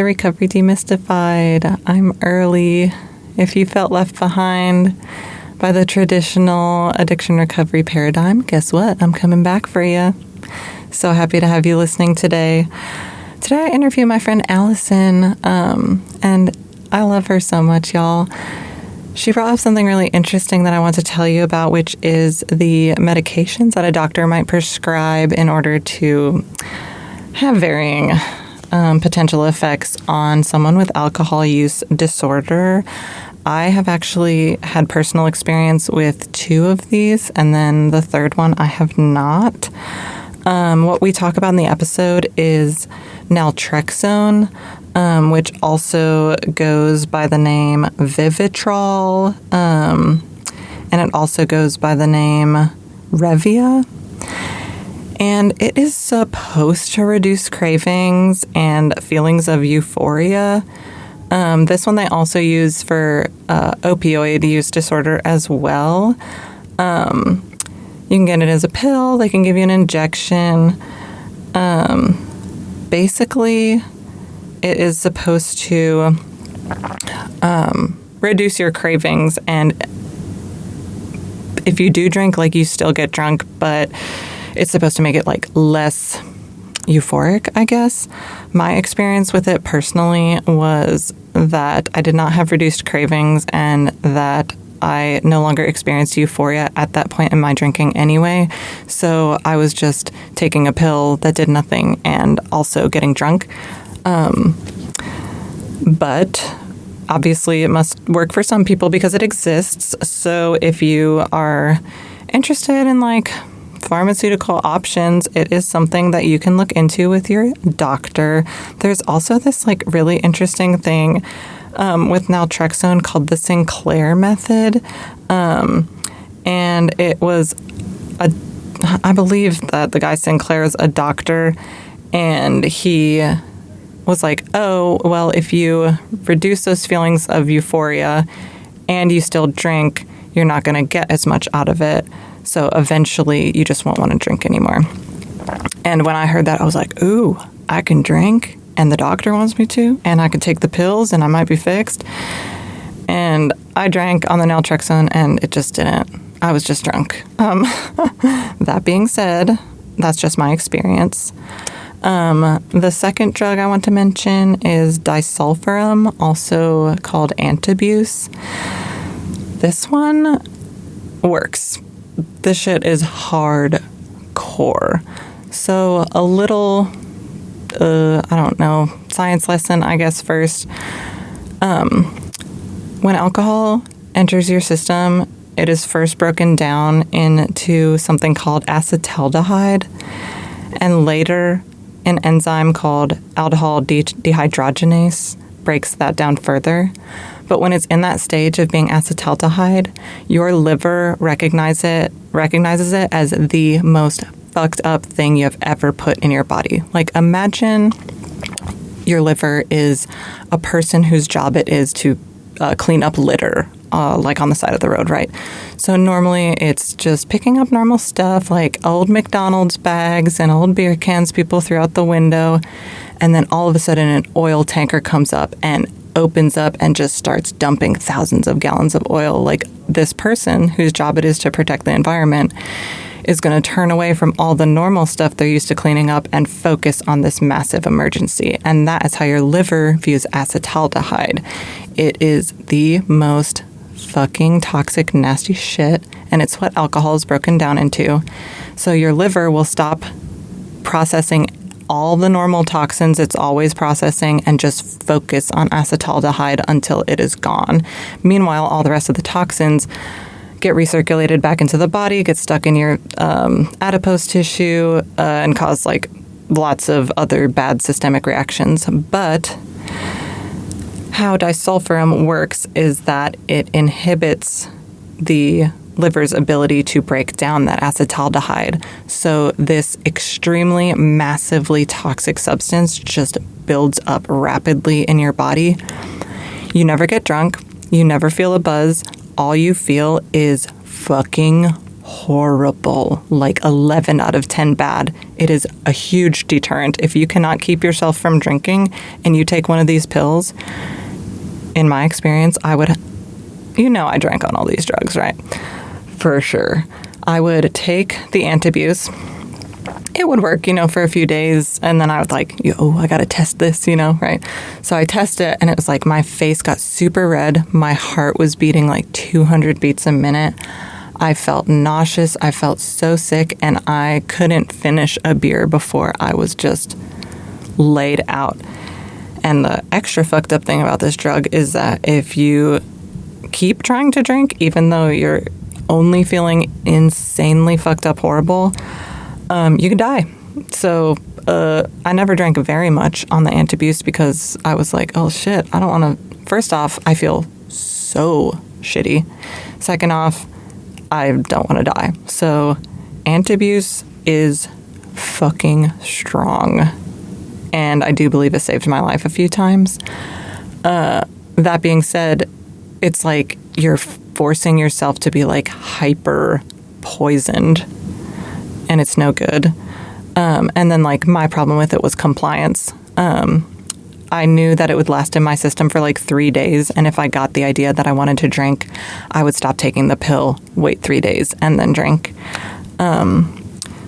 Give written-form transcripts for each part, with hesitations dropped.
to Recovery Demystified. I'm early. If you felt left behind by the traditional addiction recovery paradigm, guess what? I'm coming back for you. So happy to have you listening today. Today I interview my friend Alison, and I love her so much, y'all. She brought up something really interesting that I want to tell you about, which is the medications that a doctor might prescribe in order to have varying potential effects on someone with alcohol use disorder. I have actually had personal experience with 2 of these, and then the third one I have not. What we talk about in the episode is Naltrexone, which also goes by the name Vivitrol, and it also goes by the name Revia. And it is supposed to reduce cravings and feelings of euphoria. This one they also use for opioid use disorder as well. You can get it as a pill. They can give you an injection. Basically, it is supposed to reduce your cravings. And if you do drink, you still get drunk, but it's supposed to make it less euphoric, I guess. My experience with it personally was that I did not have reduced cravings and that I no longer experienced euphoria at that point in my drinking anyway. So I was just taking a pill that did nothing and also getting drunk. But obviously it must work for some people because it exists. So if you are interested in pharmaceutical options, it is something that you can look into with your doctor. There's also this really interesting thing with naltrexone called the Sinclair method. And it was I believe that the guy Sinclair is a doctor, and he was like, oh, well, if you reduce those feelings of euphoria and you still drink, you're not going to get as much out of it. So eventually you just won't want to drink anymore. And when I heard that, I was like, ooh, I can drink and the doctor wants me to, and I could take the pills and I might be fixed. And I drank on the naltrexone and it just didn't. I was just drunk. That being said, that's just my experience. The second drug I want to mention is disulfiram, also called Antabuse. This one works. This shit is hardcore. So a little, science lesson, I guess, first. When alcohol enters your system, it is first broken down into something called acetaldehyde, and later an enzyme called aldehyde dehydrogenase breaks that down further. But when it's in that stage of being acetaldehyde, your liver recognizes it as the most fucked up thing you have ever put in your body. Imagine your liver is a person whose job it is to clean up litter, on the side of the road, right? So normally it's just picking up normal stuff like old McDonald's bags and old beer cans people threw out the window. And then all of a sudden an oil tanker comes up and opens up and just starts dumping thousands of gallons of oil. This person whose job it is to protect the environment is going to turn away from all the normal stuff they're used to cleaning up and focus on this massive emergency. And that is how your liver views acetaldehyde. It is the most fucking toxic, nasty shit, and it's what alcohol is broken down into. So your liver will stop processing all the normal toxins it's always processing and just focus on acetaldehyde until it is gone. Meanwhile, all the rest of the toxins get recirculated back into the body, get stuck in your adipose tissue, and cause lots of other bad systemic reactions. But how disulfiram works is that it inhibits the liver's ability to break down that acetaldehyde. So this extremely, massively toxic substance just builds up rapidly in your body. You never get drunk. You never feel a buzz. All you feel is fucking horrible, like 11 out of 10 bad. It is a huge deterrent. If you cannot keep yourself from drinking and you take one of these pills, in my experience, I drank on all these drugs, right? For sure. I would take the Antabuse. It would work, for a few days. And then I would I got to test this, right? So I test it and it was like my face got super red. My heart was beating like 200 beats a minute. I felt nauseous. I felt so sick and I couldn't finish a beer before I was just laid out. And the extra fucked up thing about this drug is that if you keep trying to drink, even though you're only feeling insanely fucked up horrible, you can die. So I never drank very much on the Antabuse because I was like, oh shit, I don't want to. First off, I feel so shitty. Second off, I don't want to die. So Antabuse is fucking strong. And I do believe it saved my life a few times. That being said, it's like you're forcing yourself to be like hyper poisoned. And it's no good. And then like my problem with it was compliance. I knew that it would last in my system for like 3 days. And if I got the idea that I wanted to drink, I would stop taking the pill, wait 3 days, and then drink.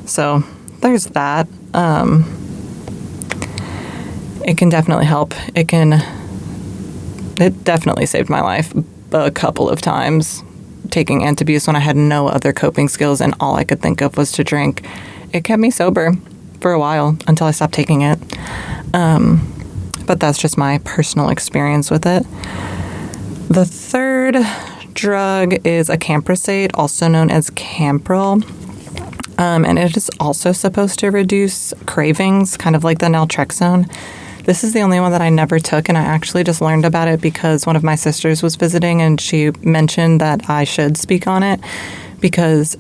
So there's that. It can definitely help. It definitely saved my life a couple of times. Taking Antabuse when I had no other coping skills and all I could think of was to drink. It kept me sober for a while until I stopped taking it. But that's just my personal experience with it. The third drug is a camprosate, also known as Campril. And it is also supposed to reduce cravings, kind of like the Naltrexone. This is the only one that I never took, and I actually just learned about it because one of my sisters was visiting, and she mentioned that I should speak on it because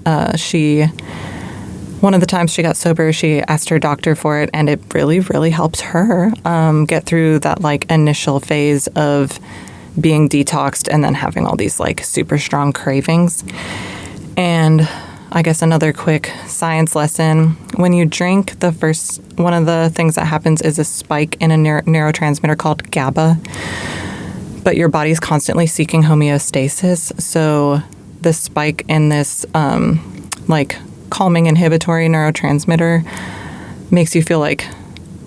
one of the times she got sober, she asked her doctor for it, and it really, really helped her get through that like initial phase of being detoxed and then having all these like super strong cravings. And I guess another quick science lesson. When you drink, one of the things that happens is a spike in a neurotransmitter called GABA, but your body's constantly seeking homeostasis. So the spike in this calming inhibitory neurotransmitter makes you feel like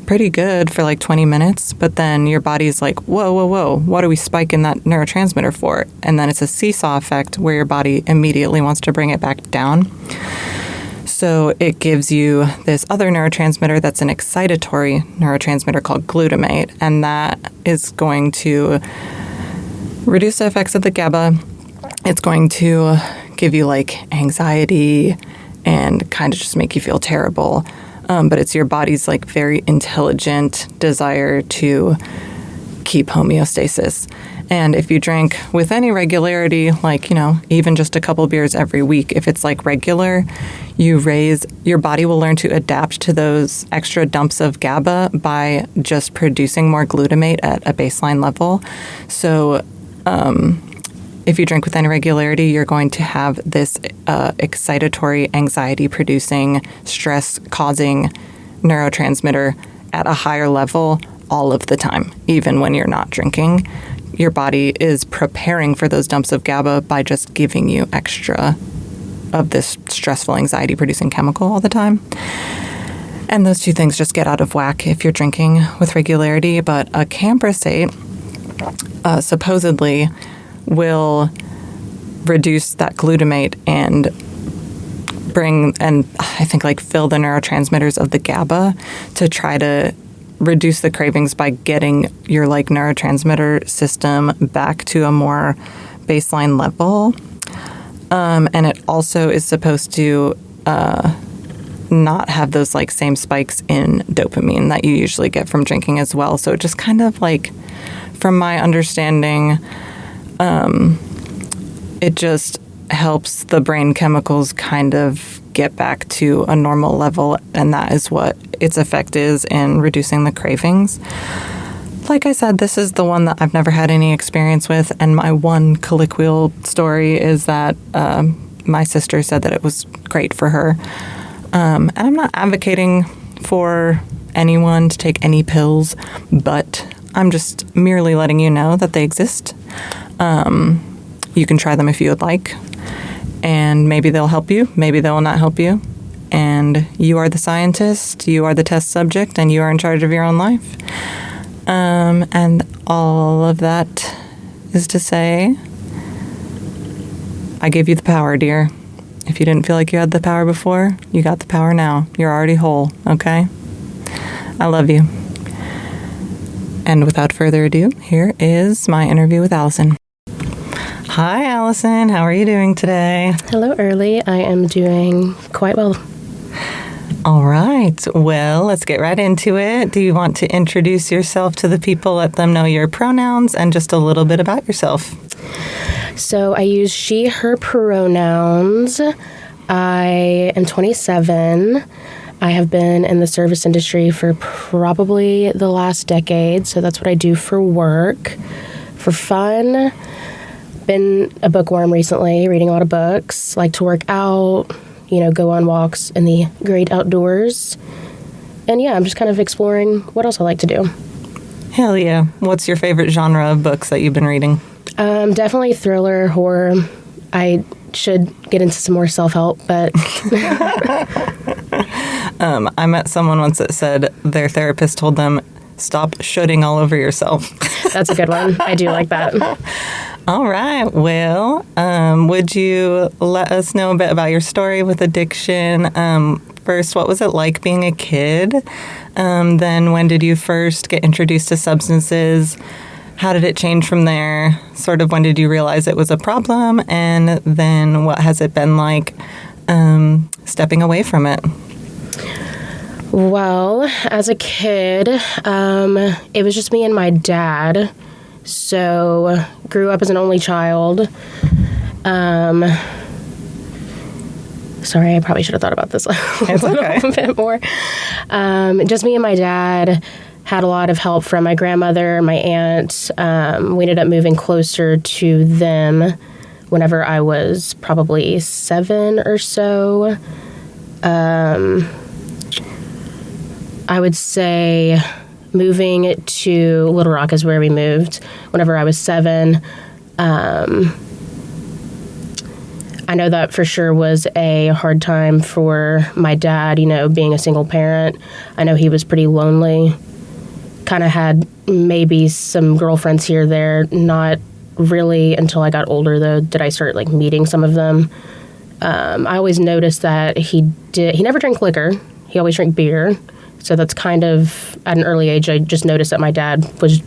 pretty good for like 20 minutes, but then your body's like, whoa, what are we spiking that neurotransmitter for? And then it's a seesaw effect where your body immediately wants to bring it back down. So it gives you this other neurotransmitter that's an excitatory neurotransmitter called glutamate, and that is going to reduce the effects of the GABA. It's going to give you like anxiety and kind of just make you feel terrible. But it's your body's like very intelligent desire to keep homeostasis. And if you drink with any regularity, like, even just a couple beers every week, if it's like regular, your body will learn to adapt to those extra dumps of GABA by just producing more glutamate at a baseline level. So, if you drink with any regularity, you're going to have this excitatory, anxiety-producing, stress-causing neurotransmitter at a higher level all of the time, even when you're not drinking. Your body is preparing for those dumps of GABA by just giving you extra of this stressful, anxiety-producing chemical all the time. And those two things just get out of whack if you're drinking with regularity. But a camprosate supposedly will reduce that glutamate and fill the neurotransmitters of the GABA to try to reduce the cravings by getting your like neurotransmitter system back to a more baseline level. And it also is supposed to not have those like same spikes in dopamine that you usually get from drinking as well. So it just kind of like, from my understanding, it just helps the brain chemicals kind of get back to a normal level, and that is what its effect is in reducing the cravings. Like I said, this is the one that I've never had any experience with, and my one colloquial story is that my sister said that it was great for her. And I'm not advocating for anyone to take any pills, but I'm just merely letting you know that they exist. You can try them if you would like, and maybe they'll help you, maybe they will not help you. And you are the scientist, you are the test subject, and you are in charge of your own life. And all of that is to say, I gave you the power, dear. If you didn't feel like you had the power before, you got the power now. You're already whole, okay? I love you. And without further ado, here is my interview with Alison. Hi, Alison. How are you doing today? Hello, Early. I am doing quite well. All right. Well, let's get right into it. Do you want to introduce yourself to the people, let them know your pronouns, and just a little bit about yourself? So I use she, her pronouns. I am 27. I have been in the service industry for probably the last decade, so that's what I do for work. For fun, been a bookworm recently, reading a lot of books, like to work out, go on walks in the great outdoors. And yeah, I'm just kind of exploring what else I like to do. Hell yeah. What's your favorite genre of books that you've been reading? Definitely thriller, horror. I should get into some more self-help, but... I met someone once that said their therapist told them, stop shooting all over yourself. That's a good one. I do like that. All right. Well, would you let us know a bit about your story with addiction? First, what was it like being a kid? Then when did you first get introduced to substances? How did it change from there? Sort of when did you realize it was a problem? And then what has it been like stepping away from it? Well, as a kid, it was just me and my dad. So, grew up as an only child. Sorry, I probably should have thought about this a little bit more. Just me and my dad. Had a lot of help from my grandmother, my aunt. We ended up moving closer to them whenever I was probably 7 or so. I would say moving to Little Rock is where we moved whenever I was 7. I know that for sure was a hard time for my dad, being a single parent. I know he was pretty lonely. Kind of had maybe some girlfriends here or there. Not really until I got older, though, did I start, meeting some of them. I always noticed that he never drank liquor. He always drank beer. So that's kind of, at an early age, I just noticed that my dad was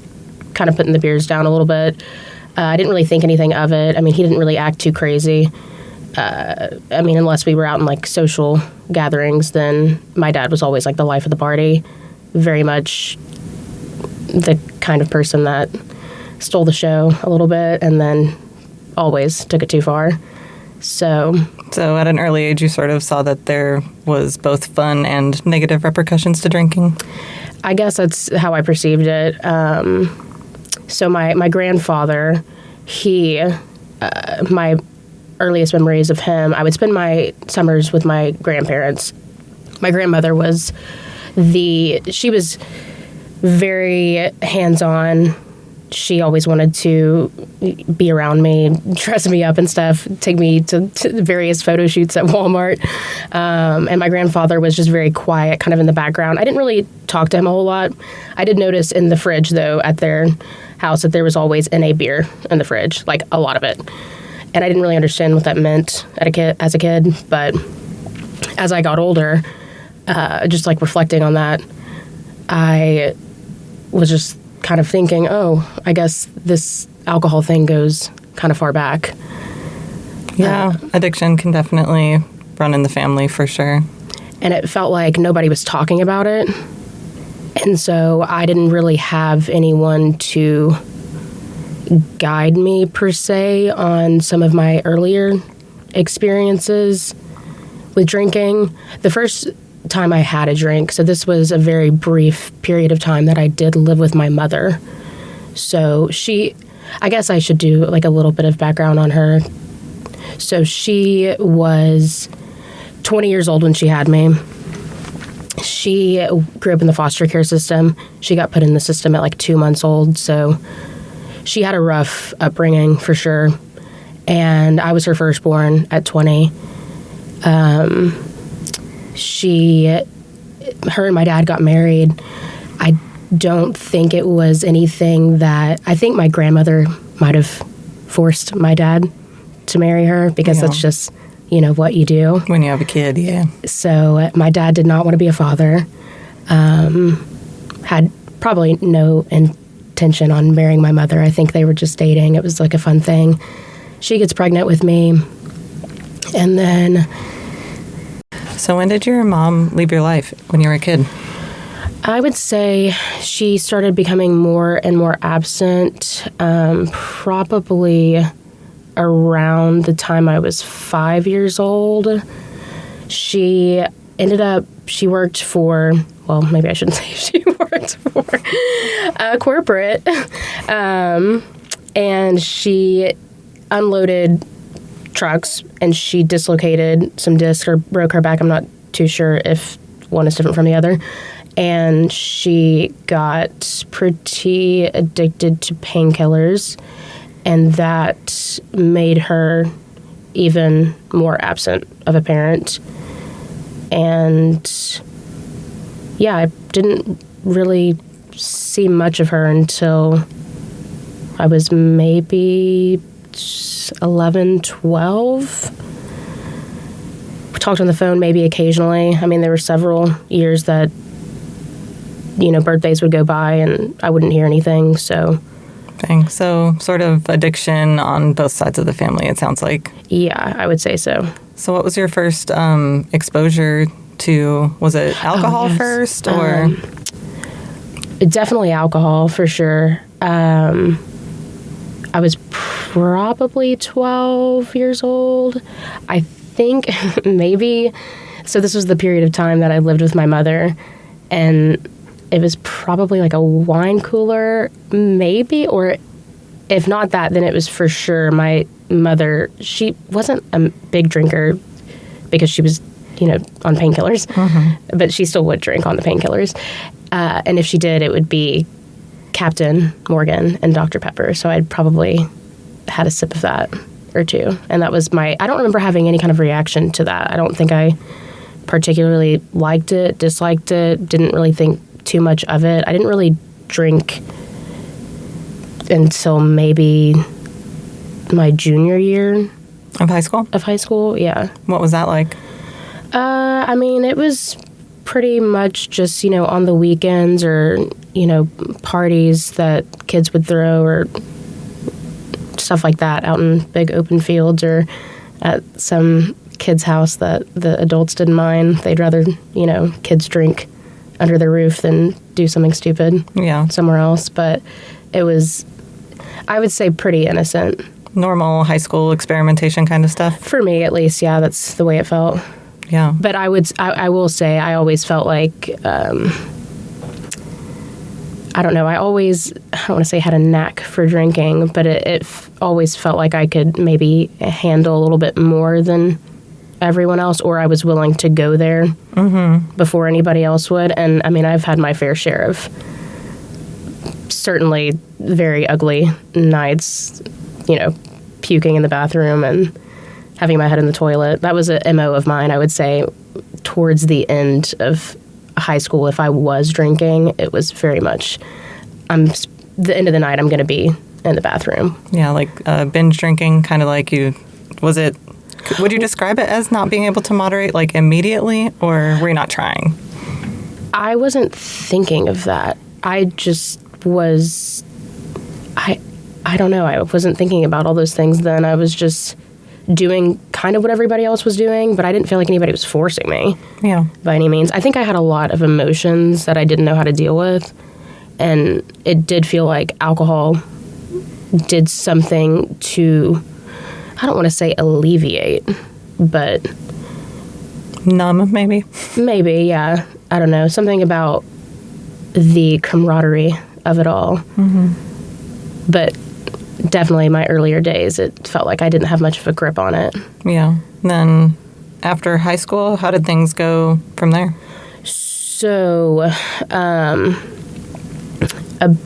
kind of putting the beers down a little bit. I didn't really think anything of it. I mean, he didn't really act too crazy. Unless we were out in, social gatherings, then my dad was always, the life of the party. Very much the kind of person that stole the show a little bit and then always took it too far. So at an early age, you sort of saw that there was both fun and negative repercussions to drinking? I guess that's how I perceived it. So my grandfather, my earliest memories of him, I would spend my summers with my grandparents. My grandmother she was very hands-on. She always wanted to be around me, dress me up and stuff, take me to various photo shoots at Walmart. And my grandfather was just very quiet, kind of in the background. I didn't really talk to him a whole lot. I did notice in the fridge, though, at their house that there was always NA beer in the fridge, a lot of it. And I didn't really understand what that meant as a kid. But as I got older, just reflecting on that, I was just kind of thinking, I guess this alcohol thing goes kind of far back. Yeah, addiction can definitely run in the family for sure. And it felt like nobody was talking about it. And so I didn't really have anyone to guide me per se on some of my earlier experiences with drinking. The first time I had a drink, so this was a very brief period of time that I did live with my mother. So I guess I should do a little bit of background on her. So she was 20 years old when she had me. She grew up in the foster care system. She got put in the system at like 2 months old. So she had a rough upbringing for sure. And I was her firstborn at 20. Her and my dad got married. I don't think it was anything that, I think my grandmother might have forced my dad to marry her because that's just, what you do. When you have a kid, yeah. So my dad did not want to be a father. Had probably no intention on marrying my mother. I think they were just dating. It was like a fun thing. She gets pregnant with me. And then... So when did your mom leave your life when you were a kid? I would say she started becoming more and more absent, probably around the time I was 5 years old. She worked for, well, maybe I shouldn't say she worked for a corporate, and she unloaded trucks, and she dislocated some discs or broke her back. I'm not too sure if one is different from the other. And she got pretty addicted to painkillers, and that made her even more absent of a parent. And yeah, I didn't really see much of her until I was maybe 11, 12. We talked on the phone maybe occasionally. I mean, there were several years that, birthdays would go by and I wouldn't hear anything, so... Dang. So sort of addiction on both sides of the family, it sounds like. Yeah, I would say so. So what was your first exposure to, was it alcohol first, or? Definitely alcohol, for sure. I was probably 12 years old. I think maybe, so this was the period of time that I lived with my mother, and it was probably like a wine cooler, maybe, or if not that, then it was for sure my mother. She wasn't a big drinker because she was, on painkillers, but she still would drink on the painkillers. And if she did, it would be Captain Morgan and Dr. Pepper. So I'd probably had a sip of that or two. And that was I don't remember having any kind of reaction to that. I don't think I particularly liked it, disliked it, didn't really think too much of it. I didn't really drink until maybe my junior year Of high school? Of high school, yeah. What was that like? I mean, it was pretty much just, on the weekends or, parties that kids would throw or stuff like that out in big open fields or at some kid's house that the adults didn't mind. They'd rather, kids drink under their roof than do something stupid somewhere else. But it was, I would say, pretty innocent. Normal high school experimentation kind of stuff? For me, at least, yeah, that's the way it felt. Yeah. But I will say, I always felt like, I don't know, I don't want to say had a knack for drinking, but it always felt like I could maybe handle a little bit more than everyone else, or I was willing to go there before anybody else would. And I mean, I've had my fair share of certainly very ugly nights, puking in the bathroom and having my head in the toilet. That was a MO of mine, I would say, towards the end of high school. If I was drinking, it was very much, the end of the night, I'm going to be in the bathroom. Yeah, like binge drinking, kind of like would you describe it as not being able to moderate, like, immediately, or were you not trying? I wasn't thinking of that. I just was, I don't know, I wasn't thinking about all those things then. I was just doing kind of what everybody else was doing, but I didn't feel like anybody was forcing me by any means. I think I had a lot of emotions that I didn't know how to deal with, and it did feel like alcohol did something to, I don't want to say alleviate, but... numb, maybe? Maybe, yeah. I don't know. Something about the camaraderie of it all. But definitely my earlier days, it felt like I didn't have much of a grip on it. Yeah. Then after high school, how did things go from there? So, a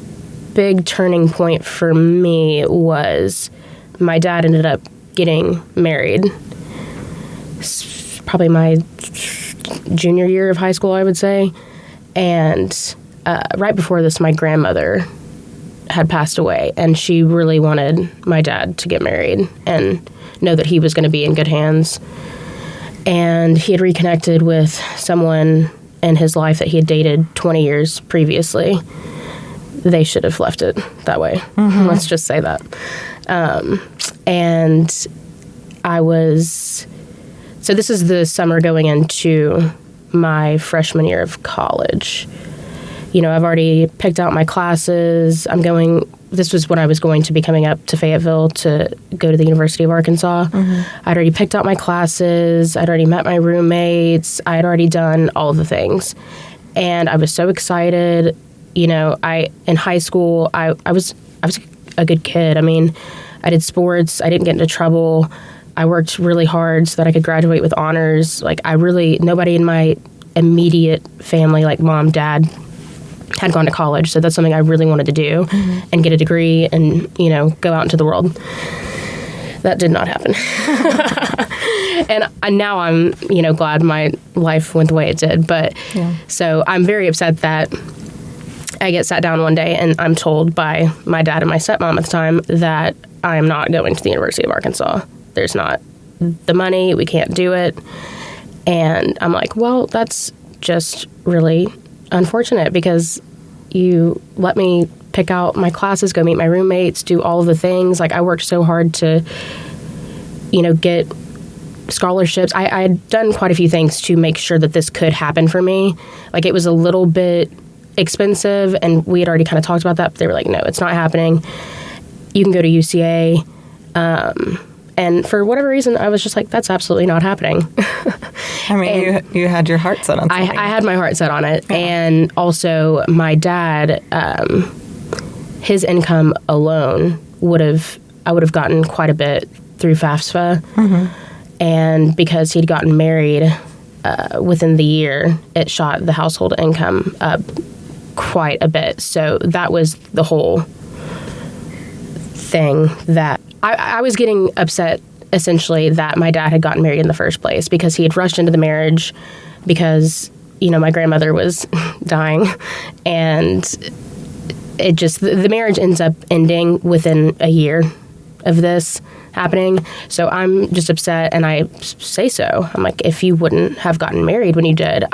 big turning point for me was my dad ended up getting married. Probably my junior year of high school, I would say. And right before this, my grandmother had passed away, and she really wanted my dad to get married and know that he was going to be in good hands. And he had reconnected with someone in his life that he had dated 20 years previously. They should have left it that way. Mm-hmm. Let's just say that. And I was... So this is the summer going into my freshman year of college. You know, I've already picked out my classes. This was when I was going to be coming up to Fayetteville to go to the University of Arkansas. Mm-hmm. I'd already picked out my classes. I'd already met my roommates. I'd already done all of the things. And I was so excited. You know, in high school, I was a good kid. I mean, I did sports. I didn't get into trouble. I worked really hard so that I could graduate with honors. Like, nobody in my immediate family, like mom, dad, had gone to college. So that's something I really wanted to do, mm-hmm. and get a degree and, you know, go out into the world. That did not happen. And now I'm, you know, glad my life went the way it did. But So I'm very upset that I get sat down one day and I'm told by my dad and my stepmom at the time that I am not going to the University of Arkansas. There's not the money. We can't do it. And I'm like, well, that's just really unfortunate because you let me pick out my classes, go meet my roommates, do all of the things. Like, I worked so hard to, you know, get scholarships. I had done quite a few things to make sure that this could happen for me. Like, it was a little bit expensive, and we had already kind of talked about that, but they were like, no, it's not happening. You can go to UCA. And for whatever reason, I was just like, that's absolutely not happening. I mean, you had your heart set on something. I had my heart set on it. Yeah. And also, my dad, his income alone I would have gotten quite a bit through FAFSA. Mm-hmm. And because he'd gotten married within the year, it shot the household income up quite a bit. So that was the whole thing that I was getting upset, essentially, that my dad had gotten married in the first place because he had rushed into the marriage because, you know, my grandmother was dying, and it just, the marriage ends up ending within a year of this happening. So I'm just upset, and I say so. I'm like, if you wouldn't have gotten married when you did,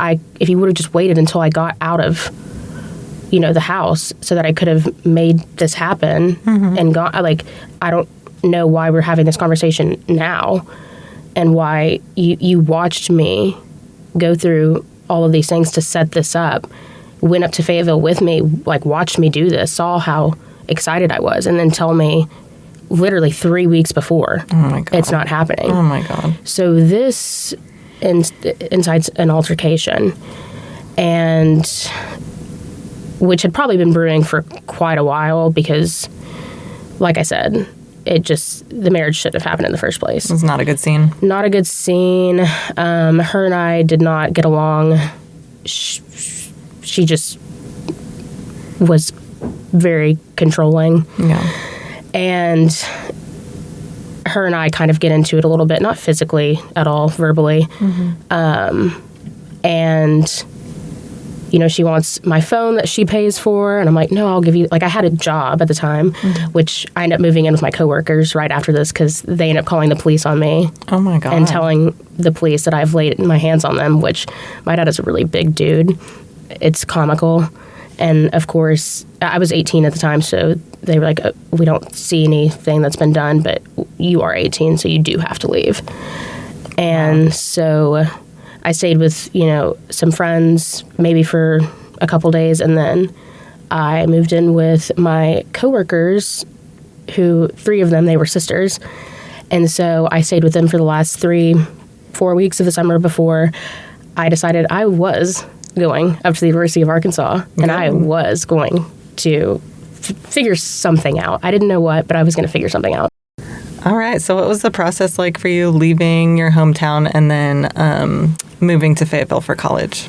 if you would have just waited until I got out of, you know, the house so that I could have made this happen, mm-hmm. and gone, like, I don't know why we're having this conversation now, and why you watched me go through all of these things to set this up, went up to Fayetteville with me, like, watched me do this, saw how excited I was, and then tell me literally 3 weeks before, oh my God, it's not happening. Oh my God. So this incites an altercation, and which had probably been brewing for quite a while because, like I said, the marriage shouldn't have happened in the first place. It was not a good scene. Not a good scene. Her and I did not get along. She just was very controlling. Yeah. And her and I kind of get into it a little bit, not physically at all, verbally. Mm-hmm. And, you know, she wants my phone that she pays for, and I'm like, no, I'll give you, like, I had a job at the time, mm-hmm. which I ended up moving in with my coworkers right after this because they ended up calling the police on me. Oh my God. And telling the police that I've laid my hands on them, which my dad is a really big dude. It's comical. And of course, I was 18 at the time, so they were like, we don't see anything that's been done, but you are 18, so you do have to leave. And so I stayed with, you know, some friends, maybe for a couple days, and then I moved in with my coworkers, who 3 of them, they were sisters. And so I stayed with them for the last 3-4 weeks of the summer before I decided I was going up to the University of Arkansas, and I was going to figure something out. I didn't know what, but I was going to figure something out. All right. So what was the process like for you leaving your hometown and then moving to Fayetteville for college?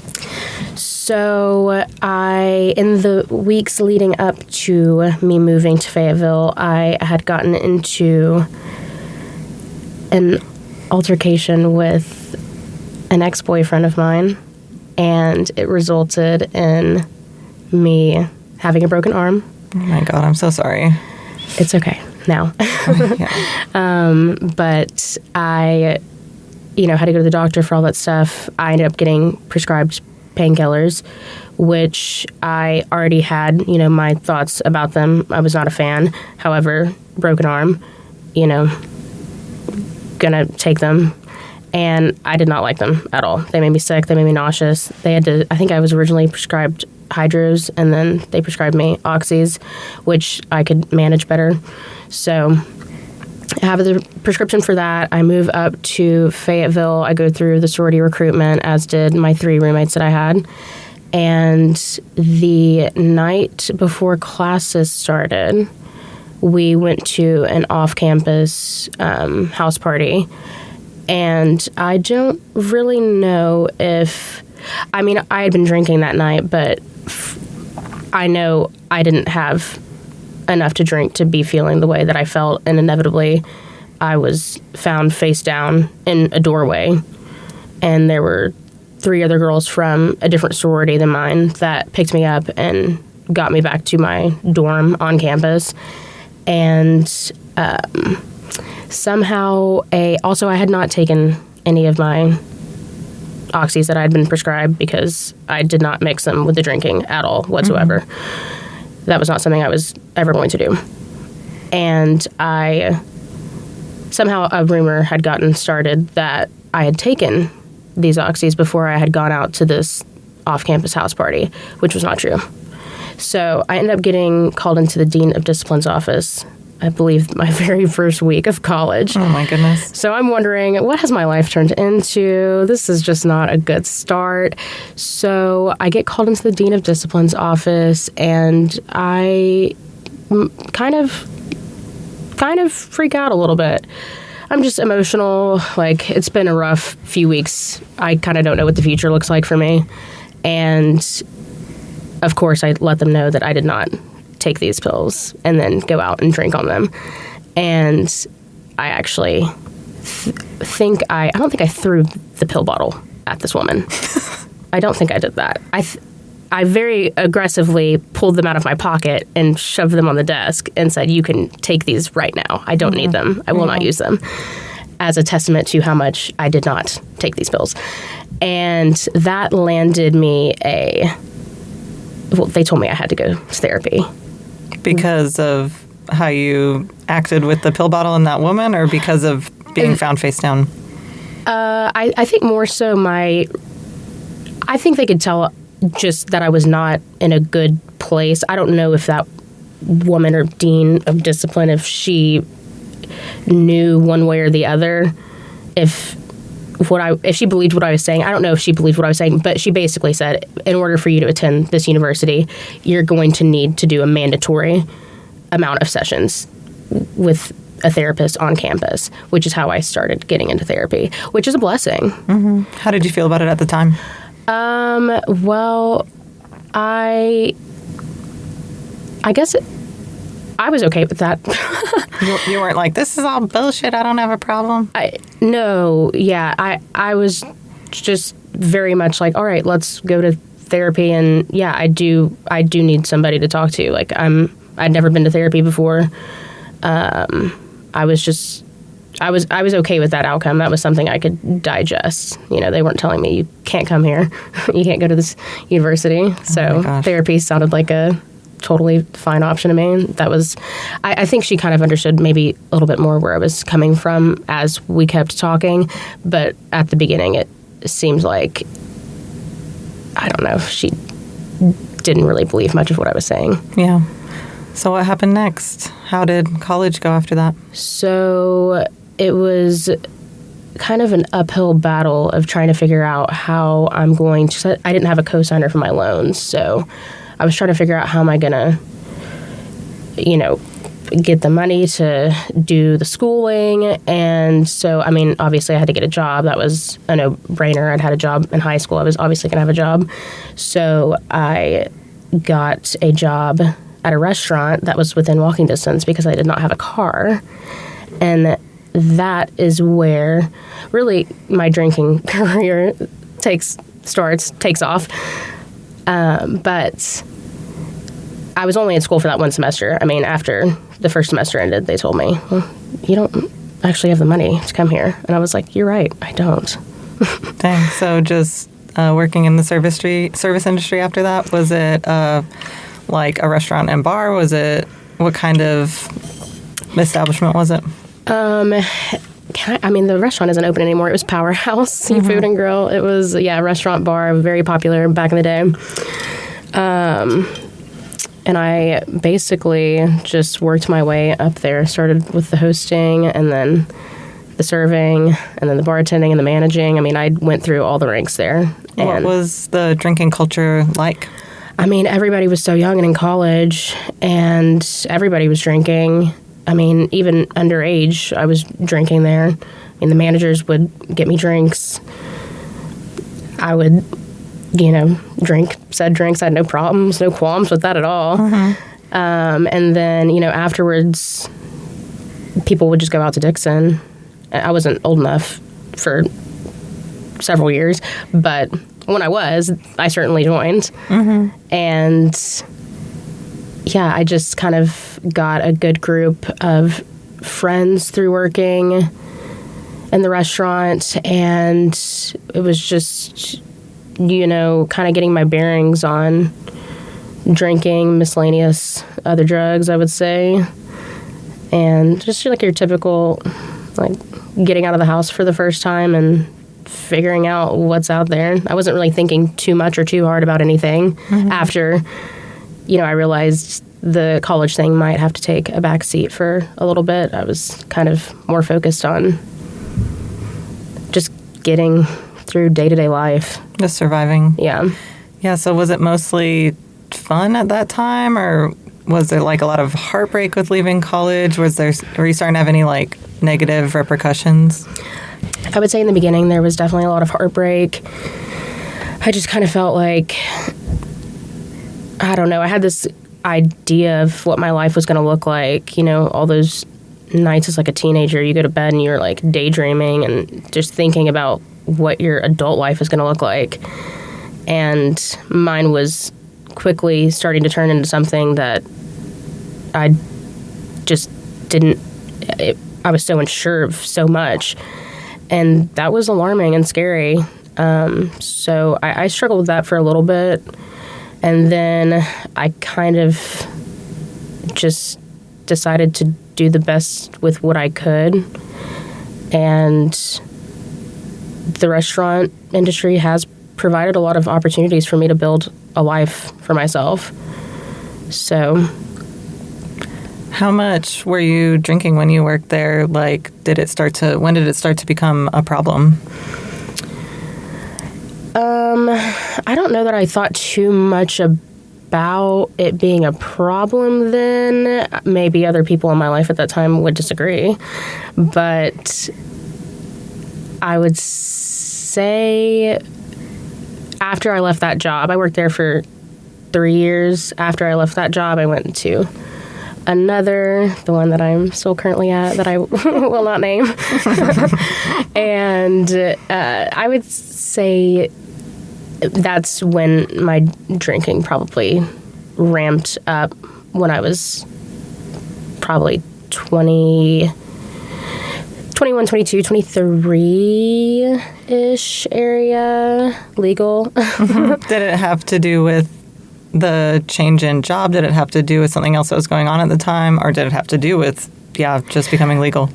So in the weeks leading up to me moving to Fayetteville, I had gotten into an altercation with an ex-boyfriend of mine, and it resulted in me having a broken arm. Oh my God, I'm so sorry. It's okay now. Yeah. But I, had to go to the doctor for all that stuff. I ended up getting prescribed painkillers, which I already had, my thoughts about them. I was not a fan. However, broken arm, gonna take them. And I did not like them at all. They made me sick. They made me nauseous. I think I was originally prescribed hydros, and then they prescribed me oxys, which I could manage better. So I have the prescription for that. I move up to Fayetteville. I go through the sorority recruitment, as did my 3 roommates that I had. And the night before classes started, we went to an off-campus house party. And I don't really know if... I mean, I had been drinking that night, but I know I didn't have enough to drink to be feeling the way that I felt. And inevitably, I was found face down in a doorway. And there were 3 other girls from a different sorority than mine that picked me up and got me back to my dorm on campus. And somehow, also I had not taken any of my oxys that I had been prescribed because I did not mix them with the drinking at all whatsoever. Mm-hmm. That was not something I was ever going to do. And somehow a rumor had gotten started that I had taken these oxys before I had gone out to this off-campus house party, which was not true. So I ended up getting called into the Dean of Discipline's office, I believe my very first week of college. Oh, my goodness. So I'm wondering, what has my life turned into? This is just not a good start. So I get called into the Dean of Discipline's office, and I kind of freak out a little bit. I'm just emotional. Like, it's been a rough few weeks. I kind of don't know what the future looks like for me. And, of course, I let them know that I did not take these pills and then go out and drink on them. And I actually I don't think I threw the pill bottle at this woman. I don't think I did that. I very aggressively pulled them out of my pocket and shoved them on the desk and said, you can take these right now. I don't need them. I will not use them, as a testament to how much I did not take these pills. And that landed me they told me I had to go to therapy. Because of how you acted with the pill bottle and that woman, or because of being found face down? I think more so I think they could tell just that I was not in a good place. I don't know if that woman or Dean of Discipline, if she knew one way or the other, if she believed what I was saying. I don't know if she believed what I was saying, but she basically said, in order for you to attend this university, you're going to need to do a mandatory amount of sessions with a therapist on campus, which is how I started getting into therapy, which is a blessing. Mm-hmm. How did you feel about it at the time? Well, I guess I was okay with that. You weren't like, this is all bullshit, I don't have a problem? No, yeah. I was just very much like, all right, let's go to therapy. And yeah, I do need somebody to talk to. Like, I'd never been to therapy before. I was okay with that outcome. That was something I could digest. They weren't telling me, you can't come here. You can't go to this university. So therapy sounded like a totally fine option to me. That was, I think she kind of understood maybe a little bit more where I was coming from as we kept talking. But at the beginning, it seemed like, I don't know, she didn't really believe much of what I was saying. Yeah. So what happened next? How did college go after that? So it was kind of an uphill battle of trying to figure out how I'm going to... I didn't have a cosigner for my loans, so I was trying to figure out how am I going to get the money to do the schooling. And so, I mean, obviously I had to get a job. That was a no-brainer. I'd had a job in high school. I was obviously going to have a job. So I got a job at a restaurant that was within walking distance because I did not have a car. And that is where really my drinking career takes off. But I was only in school for that one semester. I mean, after the first semester ended, they told me, well, you don't actually have the money to come here. And I was like, you're right, I don't. Dang. So just working in the service industry after that, was it like a restaurant and bar? What kind of establishment was it? The restaurant isn't open anymore. It was Powerhouse Seafood and Grill. It was, restaurant bar, very popular back in the day. And I basically just worked my way up there. Started with the hosting and then the serving and then the bartending and the managing. I mean, I went through all the ranks there. What was the drinking culture like? I mean, everybody was so young and in college, and everybody was drinking. I mean, even underage, I was drinking there. I mean, the managers would get me drinks. I would, drink said drinks. I had no problems, no qualms with that at all. Mm-hmm. And then, afterwards, people would just go out to Dixon. I wasn't old enough for several years, but when I was, I certainly joined. Mm-hmm. And yeah, I just kind of got a good group of friends through working in the restaurant, and it was just, kind of getting my bearings on drinking, miscellaneous other drugs, I would say, and just like your typical, like, getting out of the house for the first time and figuring out what's out there. I wasn't really thinking too much or too hard about anything. Mm-hmm. After, I realized the college thing might have to take a back seat for a little bit. I was kind of more focused on just getting through day-to-day life. Just surviving. Yeah. Yeah, so was it mostly fun at that time, or was there like a lot of heartbreak with leaving college? Were you starting to have any like negative repercussions? I would say in the beginning there was definitely a lot of heartbreak. I just kind of felt like, I don't know, I had this idea of what my life was going to look like. All those nights as like a teenager, you go to bed and you're like daydreaming and just thinking about what your adult life is going to look like. And mine was quickly starting to turn into something that I just didn't, I was so unsure of so much. And that was alarming and scary. So I struggled with that for a little bit. And then I kind of just decided to do the best with what I could. And the restaurant industry has provided a lot of opportunities for me to build a life for myself. So, how much were you drinking when you worked there? Like, when did it start to become a problem? I don't know that I thought too much about it being a problem then. Maybe other people in my life at that time would disagree. But I would say after I left that job, I worked there for 3 years. After I left that job, I went to the one that I'm still currently at, that I will not name. And I would say that's when my drinking probably ramped up, when I was probably 21, 22, 23-ish area, legal. Did it have to do with the change in job? Did it have to do with something else that was going on at the time? Or did it have to do with, just becoming legal?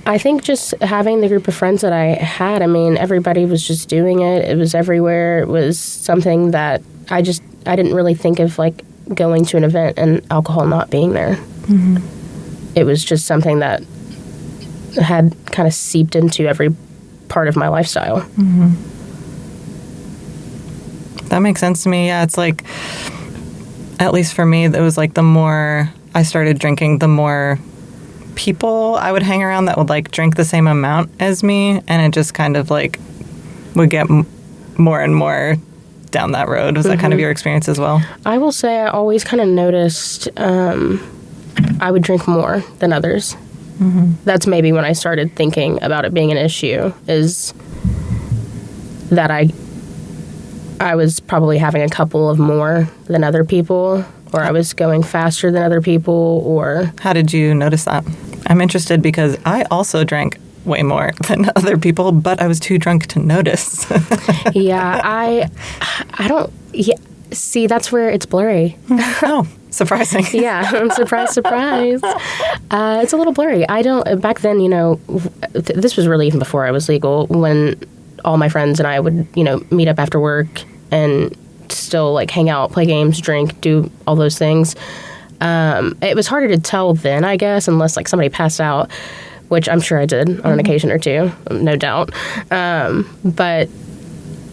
I think just having the group of friends that I had. I mean, everybody was just doing it. It was everywhere. It was something that I didn't really think of, like, going to an event and alcohol not being there. Mm-hmm. It was just something that had kind of seeped into every part of my lifestyle. Mm-hmm. That makes sense to me. Yeah, it's like, at least for me, it was like the more I started drinking, the more people I would hang around that would like drink the same amount as me, and it just kind of like would get more and more down that road. Was that kind of your experience as well? I will say I always kind of noticed I would drink more than others. That's maybe when I started thinking about it being an issue, is that I was probably having a couple of more than other people, or I was going faster than other people, or... How did you notice that? I'm interested because I also drank way more than other people, but I was too drunk to notice. Yeah, I don't... Yeah, see, that's where it's blurry. Oh, surprising. Yeah, surprise, surprise. It's a little blurry. I don't... Back then, this was really even before I was legal, when all my friends and I would, meet up after work and still, like, hang out, play games, drink, do all those things. It was harder to tell then, I guess, unless, like, somebody passed out, which I'm sure I did on an occasion or two, no doubt. But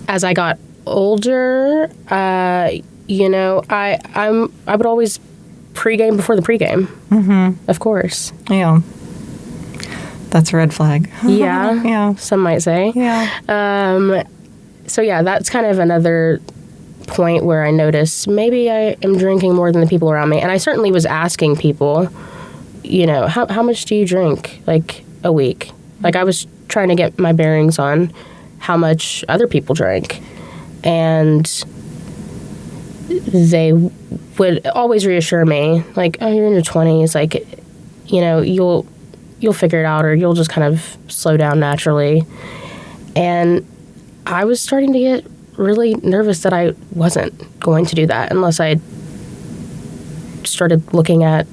as I got older, I would always pregame before the pregame, of course. Yeah. That's a red flag. Yeah. Yeah. Some might say. Yeah. So, yeah, that's kind of another point where I noticed maybe I am drinking more than the people around me. And I certainly was asking people, how much do you drink, like, a week? Like, I was trying to get my bearings on how much other people drank. And they would always reassure me, like, oh, you're in your 20s, like, you'll figure it out, or you'll just kind of slow down naturally. And I was starting to get really nervous that I wasn't going to do that unless I started looking at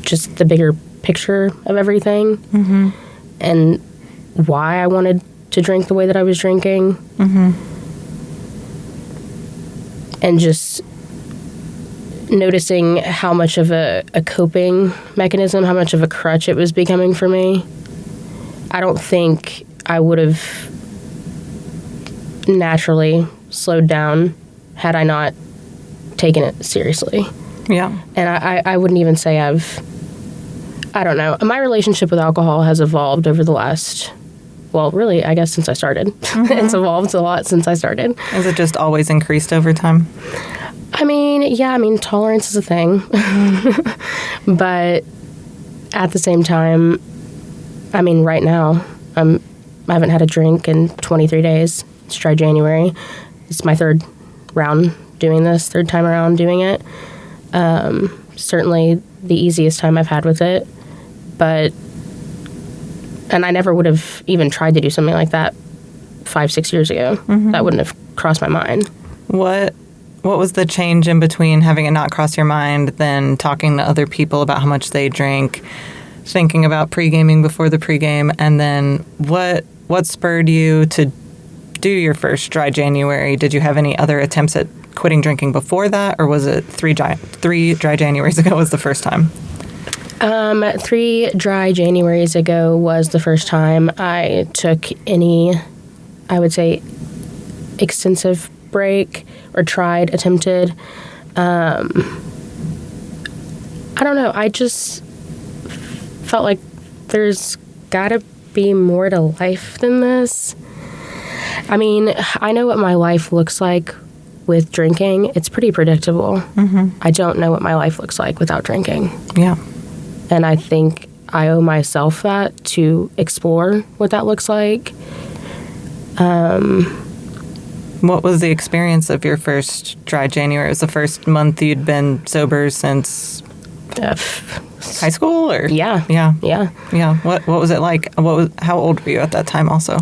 just the bigger picture of everything and why I wanted to drink the way that I was drinking. And just noticing how much of a coping mechanism, how much of a crutch it was becoming for me. I don't think I would have naturally slowed down had I not taken it seriously. Yeah. And I wouldn't even say I don't know. My relationship with alcohol has evolved over the last, well, really, I guess since I started. It's evolved a lot since I started. Has it just always increased over time? I mean, tolerance is a thing. But at the same time, right now, I haven't had a drink in 23 days. It's dry January. It's my third time around doing it. Certainly the easiest time I've had with it. And I never would have even tried to do something like that 5-6 years ago. That wouldn't have crossed my mind. What was the change in between having it not cross your mind, then talking to other people about how much they drink, thinking about pre-gaming before the pre-game, and then what spurred you to do your first dry January? Did you have any other attempts at quitting drinking before that, or was it three dry Januaries ago was the first time? 3 dry Januaries ago was the first time I took any, I would say, extensive break or attempted. I don't know. I just felt like there's gotta be more to life than this. I know what my life looks like with drinking. It's pretty predictable. I don't know what my life looks like without drinking. Yeah. And I think I owe myself that, to explore what that looks like. What was the experience of your first dry January? It was the first month you'd been sober since high school, or? Yeah. Yeah. What was it like? How old were you at that time also?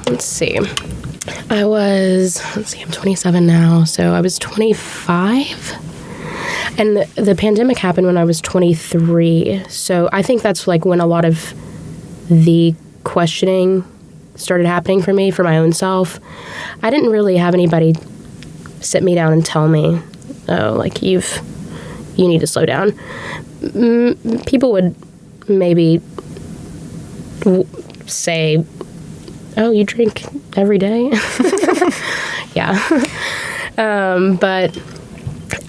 Let's see. I'm 27 now, so I was 25. And the pandemic happened when I was 23. So I think that's like when a lot of the questioning started happening for me, for my own self. I didn't really have anybody sit me down and tell me, oh, like, you need to slow down. People would maybe say, oh, you drink every day? Yeah. But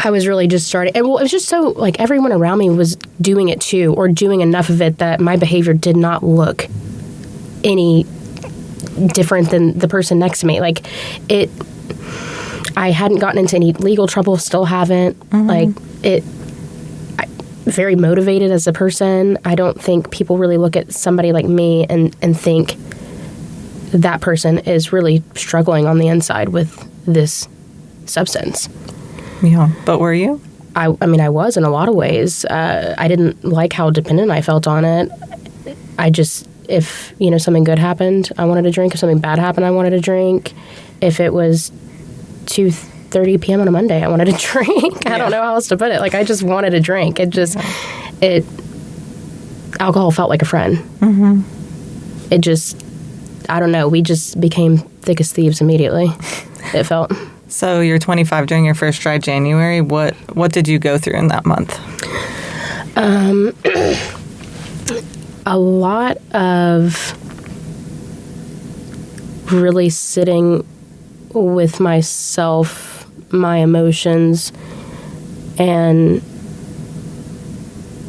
I was really just starting. And well, it was just so, like, everyone around me was doing it too, or doing enough of it that my behavior did not look any different than the person next to me. Like, I hadn't gotten into any legal trouble, still haven't. Like, very motivated as a person. I don't think people really look at somebody like me and think that person is really struggling on the inside with this substance. Yeah. But were you? I mean, I was in a lot of ways. I didn't like how dependent I felt on it. I just, if, something good happened, I wanted to drink. If something bad happened, I wanted to drink. If it was 2:30 p.m. on a Monday, I wanted to drink. I don't know how else to put it. Like, I just wanted to drink. Alcohol felt like a friend. It just, I don't know. We just became thick as thieves immediately. It felt. So you're 25 during your first dry January. What did you go through in that month? A lot of really sitting with myself, my emotions, and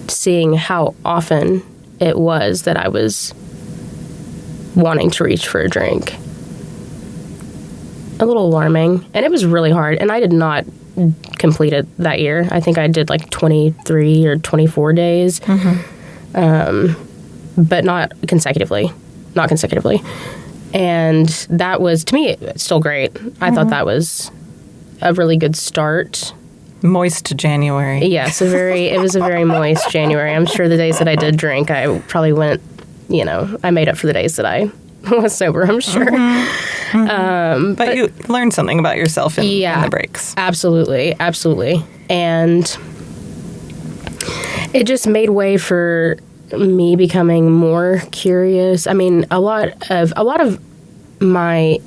seeing how often it was that I was wanting to reach for a drink. A little alarming, and it was really hard, and I did not complete it that year. I think I did like 23 or 24 days, but not consecutively. And that was, to me, still great. I thought that was a really good start. Moist January. Yes, it was a very moist January. I'm sure the days that I did drink, I probably went, I made up for the days that I was sober, I'm sure. But you learned something about yourself in the breaks. Absolutely. And it just made way for me becoming more curious. I mean, a lot of my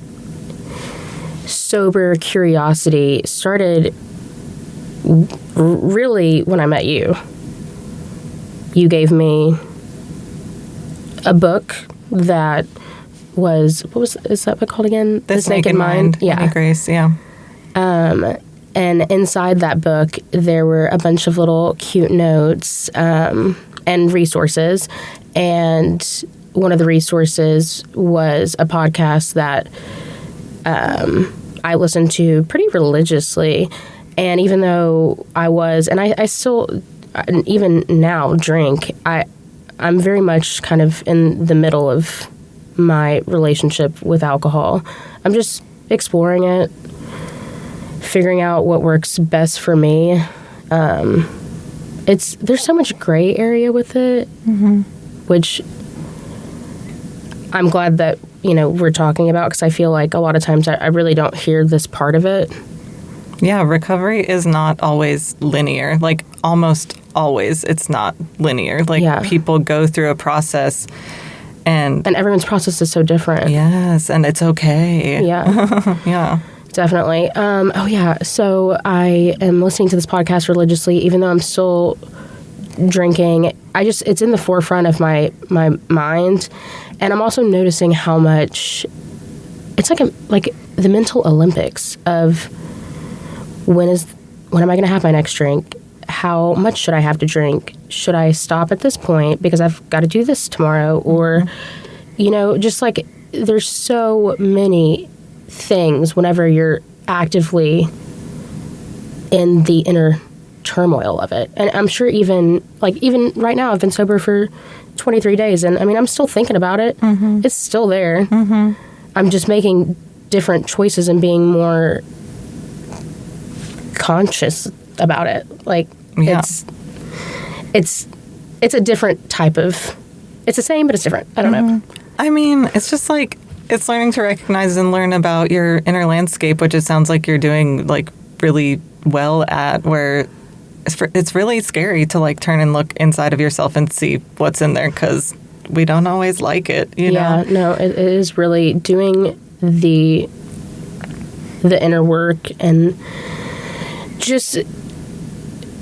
sober curiosity started really when I met you. You gave me a book that was, is that book called again? This Naked Mind. Yeah. Annie Grace, yeah. And inside that book, there were a bunch of little cute notes and resources. And one of the resources was a podcast that I listened to pretty religiously. And even though I was, and I still, even now, drink, I'm very much kind of in the middle of my relationship with alcohol. I'm just exploring it, figuring out what works best for me. There's so much gray area with it, which I'm glad that, we're talking about, because I feel like a lot of times I really don't hear this part of it. Yeah, recovery is not always linear. Like, almost always it's not linear. Like, people go through a process and everyone's process is so different. Yes, and it's okay. Yeah. Yeah. Definitely. So I am listening to this podcast religiously, even though I'm still drinking. It's in the forefront of my mind. And I'm also noticing how much it's like the mental Olympics of when am I going to have my next drink? How much should I have to drink? Should I stop at this point because I've got to do this tomorrow? Or, just like there's so many things whenever you're actively in the inner turmoil of it. And I'm sure even right now, I've been sober for 23 days, and I mean, I'm still thinking about it. It's still there. I'm just making different choices and being more conscious about it. Like, it's a different type of, it's the same, but it's different. I don't know. I mean, it's just like, it's learning to recognize and learn about your inner landscape, which it sounds like you're doing like really well at, where it's really scary to like turn and look inside of yourself and see what's in there, because we don't always like it, you know? Yeah, no, it is really doing the inner work, and just,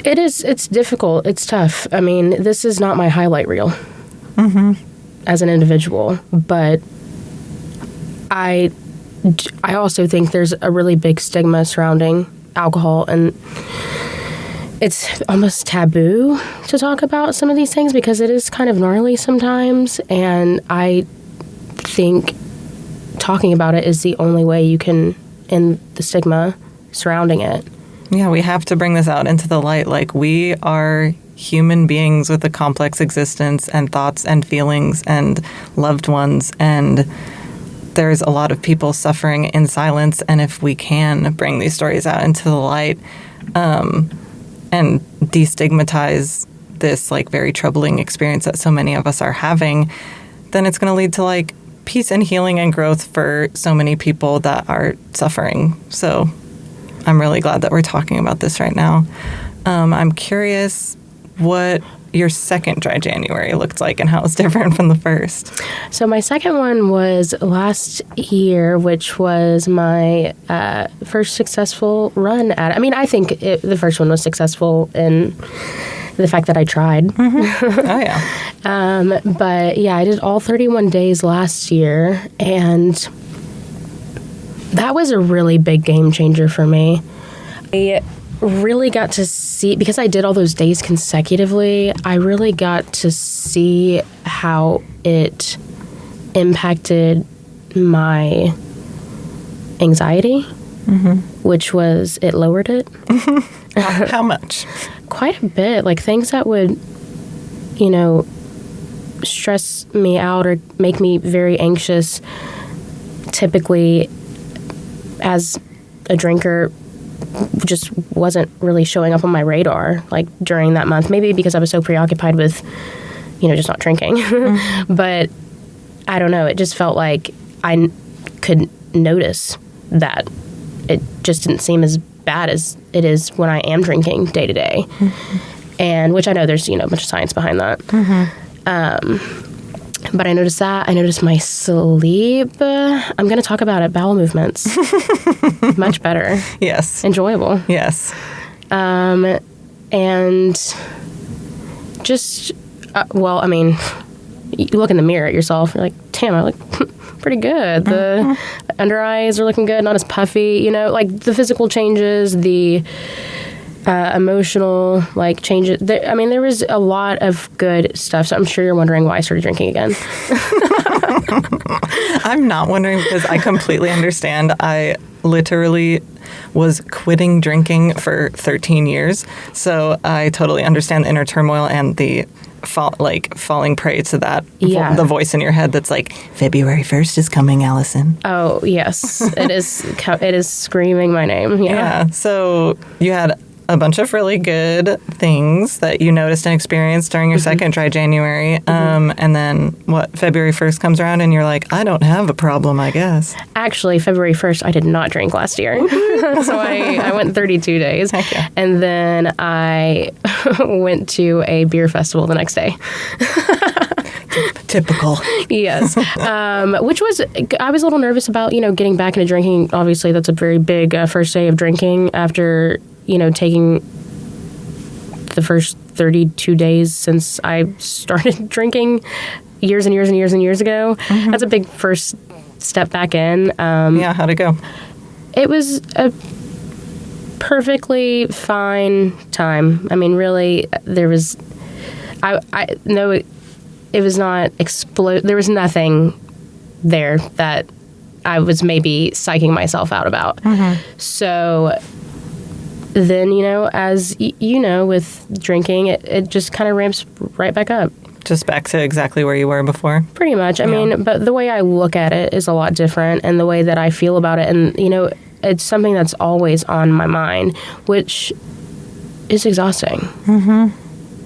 it's difficult. It's tough. I mean, this is not my highlight reel as an individual, but I also think there's a really big stigma surrounding alcohol, and it's almost taboo to talk about some of these things because it is kind of gnarly sometimes. And I think talking about it is the only way you can end the stigma surrounding it. Yeah, we have to bring this out into the light. Like, we are human beings with a complex existence and thoughts and feelings and loved ones. And there's a lot of people suffering in silence. And if we can bring these stories out into the light and destigmatize this, like, very troubling experience that so many of us are having, then it's going to lead to, like, peace and healing and growth for so many people that are suffering. So I'm really glad that we're talking about this right now. I'm curious what your second dry January looked like and how it's different from the first. So my second one was last year, which was my first successful run at it. I mean, I think the first one was successful in the fact that I tried. Mm-hmm. Oh, yeah. But yeah, I did all 31 days last year, and that was a really big game changer for me. I really got to see, because I did all those days consecutively, I really got to see how it impacted my anxiety, which was, it lowered it. How much? Quite a bit. Like, things that would, stress me out or make me very anxious, typically as a drinker, just wasn't really showing up on my radar, like, during that month. Maybe because I was so preoccupied with, just not drinking. But I don't know. It just felt like I could notice that it just didn't seem as bad as it is when I am drinking day to day. And which I know there's, a bunch of science behind that. But I noticed that. I noticed my sleep. I'm going to talk about it. Bowel movements. Much better. Yes. Enjoyable. Yes. And just, well, I mean, you look in the mirror at yourself, you're like, damn, I look pretty good. The under eyes are looking good, not as puffy, like the physical changes, the emotional, like, changes. There was a lot of good stuff. So I'm sure you're wondering why I started drinking again. I'm not wondering, because I completely understand. I literally was quitting drinking for 13 years. So I totally understand the inner turmoil and the falling prey to that. Yeah. The voice in your head that's like, February 1st is coming, Alison. Oh, yes. It is screaming my name. Yeah. So you had a bunch of really good things that you noticed and experienced during your second dry January. And then, February 1st comes around and you're like, I don't have a problem, I guess. Actually, February 1st, I did not drink last year. So I went 32 days. Heck yeah. And then I went to a beer festival the next day. Typical. Yes. Which was, I was a little nervous about, getting back into drinking. Obviously, that's a very big first day of drinking after, taking the first 32 days since I started drinking years and years and years and years ago. That's a big first step back in. Yeah, how'd it go? It was a perfectly fine time. I mean, really, there was, I know it was not there was nothing there that I was maybe psyching myself out about. So then, as with drinking, it just kind of ramps right back up. Just back to exactly where you were before? Pretty much. I mean, but the way I look at it is a lot different, and the way that I feel about it, and, it's something that's always on my mind, which is exhausting.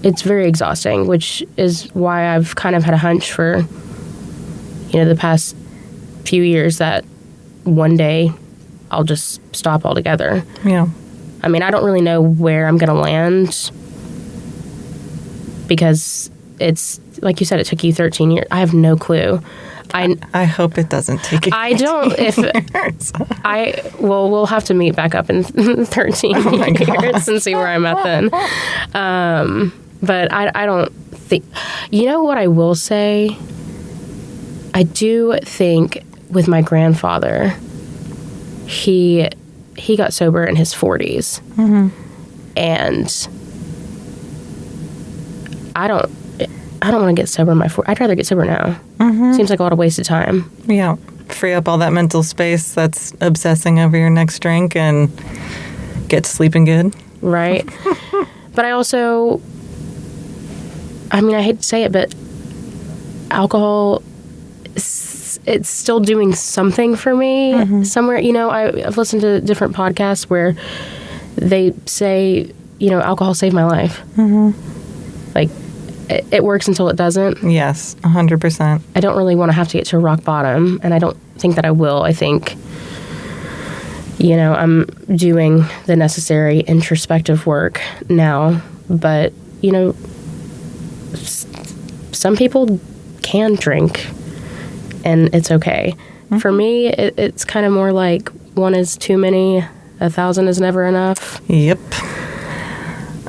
It's very exhausting, which is why I've kind of had a hunch for, the past few years that one day I'll just stop altogether. Yeah. I mean, I don't really know where I'm going to land because it's, like you said, it took you 13 years. I have no clue. I hope it doesn't take you. I don't. We'll have to meet back up in 13 years and see where I'm at then. But I don't think, what I will say? I do think with my grandfather, he got sober in his 40s. And I don't want to get sober in my 40s. I'd rather get sober now. Seems like a lot of wasted time. Yeah. Free up all that mental space that's obsessing over your next drink and get to sleeping good. Right. But I also, I mean, I hate to say it, but alcohol, it's still doing something for me somewhere. You know, I've listened to different podcasts where they say, you know, alcohol saved my life. Like, it works until it doesn't. Yes, 100%. I don't really want to have to get to rock bottom, and I don't think that I will. I think, you know, I'm doing the necessary introspective work now, but, you know, some people can drink, and it's okay. For me, it's kind of more like one is too many, 1,000 is never enough. Yep.